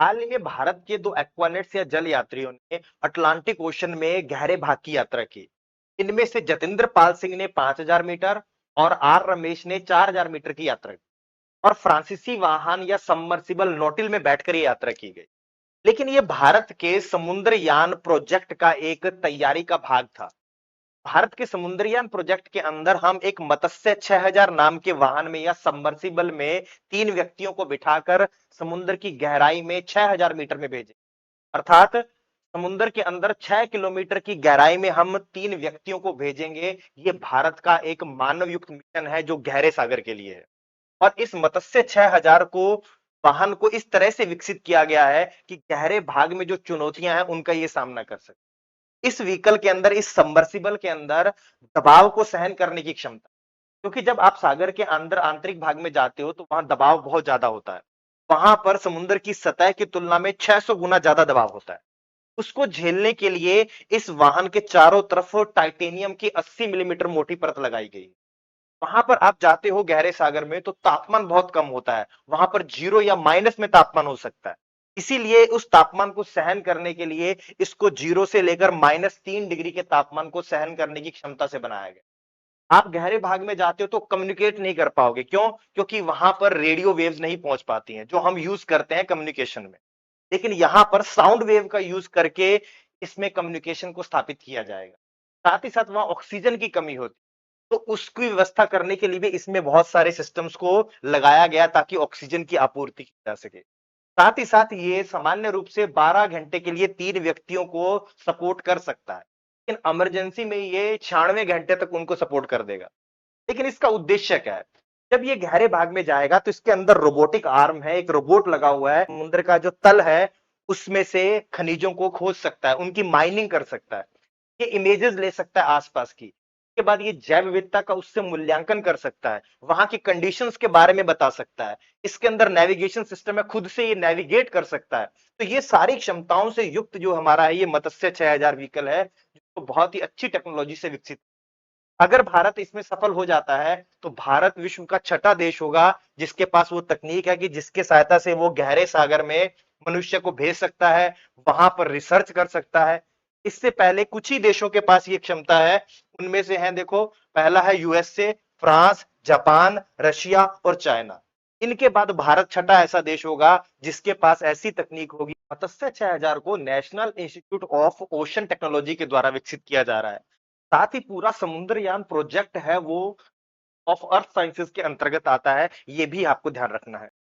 हाल ही में भारत के दो एक्वानेट्स या जल यात्रियों ने अटलांटिक ओशन में गहरे भाग की यात्रा की। इनमें से जतिंद्र पाल सिंह ने 5,000 मीटर और आर रमेश ने 4,000 मीटर की यात्रा की और फ्रांसीसी वाहन या सबमर्सिबल नोटिल में बैठकर ये यात्रा की गई। लेकिन ये भारत के समुद्रयान प्रोजेक्ट का एक तैयारी का भाग था। भारत के समुद्रयान प्रोजेक्ट के अंदर हम एक मत्स्य 6,000 नाम के वाहन में या सबमर्सिबल में 3 व्यक्तियों को बिठाकर समुद्र की गहराई में 6,000 मीटर में भेजे। अर्थात समुद्र के अंदर 6 किलोमीटर की गहराई में हम 3 व्यक्तियों को भेजेंगे। ये भारत का एक मानव युक्त मिशन है जो गहरे सागर के लिए है। और इस मत्स्य 6,000 को वाहन को इस तरह से विकसित किया गया है कि गहरे भाग में जो चुनौतियां हैं उनका ये सामना कर सके। इस व्हीकल के अंदर, इस सबमर्सिबल के अंदर दबाव को सहन करने की क्षमता, क्योंकि जब आप सागर के अंदर आंतरिक भाग में जाते हो तो वहां दबाव बहुत ज्यादा होता है। वहां पर समुद्र की सतह की तुलना में 600 गुना ज्यादा दबाव होता है। उसको झेलने के लिए इस वाहन के चारों तरफ टाइटेनियम की 80 मिलीमीटर मोटी परत लगाई गई। वहां पर आप जाते हो गहरे सागर में तो तापमान बहुत कम होता है, वहां पर जीरो या माइनस में तापमान हो सकता है। इसीलिए उस तापमान को सहन करने के लिए इसको जीरो से लेकर -3 डिग्री के तापमान को सहन करने की क्षमता से बनाया गया। आप गहरे भाग में जाते हो तो कम्युनिकेट नहीं कर पाओगे। क्यों? क्योंकि वहां पर रेडियो वेव्स नहीं पहुंच पाती हैं जो हम यूज करते हैं कम्युनिकेशन में। लेकिन यहां पर साउंड वेव का यूज करके इसमें कम्युनिकेशन को स्थापित किया जाएगा। साथ ही साथ वहां ऑक्सीजन की कमी होती, तो उसकी व्यवस्था करने के लिए भी इसमें बहुत सारे सिस्टम्स को लगाया गया ताकि ऑक्सीजन की आपूर्ति की जा सके। साथ ही साथ ये सामान्य रूप से 12 घंटे के लिए 3 व्यक्तियों को सपोर्ट कर सकता है, लेकिन इमरजेंसी में ये 96 घंटे तक उनको सपोर्ट कर देगा। लेकिन इसका उद्देश्य क्या है? जब ये गहरे भाग में जाएगा तो इसके अंदर रोबोटिक आर्म है, एक रोबोट लगा हुआ है। समुद्र का जो तल है उसमें से खनिजों को खोज सकता है, उनकी माइनिंग कर सकता है, ये इमेजेस ले सकता है आसपास की। उसके बाद ये जैव विविधता का उससे मूल्यांकन कर सकता है, वहां की कंडीशंस के बारे में बता सकता है। इसके अंदर नेविगेशन सिस्टम है, खुद से ये नेविगेट कर सकता है। तो ये सारी क्षमताओं से युक्त जो हमारा है ये मत्स्य 6,000 व्हीकल है, जो बहुत ही अच्छी टेक्नोलॉजी से विकसित। अगर भारत इसमें सफल हो जाता है तो भारत विश्व का छठा देश होगा जिसके पास वो तकनीक है कि जिसके सहायता से वो गहरे सागर में मनुष्य को भेज सकता है, वहां पर रिसर्च कर सकता है। इससे पहले कुछ ही देशों के पास ये क्षमता है। उनमें से हैं, देखो, पहला है यूएसए, फ्रांस, जापान, रशिया और चाइना। इनके बाद भारत छठा ऐसा देश होगा जिसके पास ऐसी तकनीक होगी। मत्स्य 6,000 को national institute of ocean technology के द्वारा विकसित किया जा रहा है। साथ ही पूरा समुद्रयान प्रोजेक्ट है वो ऑफ अर्थ साइंसेज के अंतर्गत आता है, ये भी आपको ध्यान रखना है।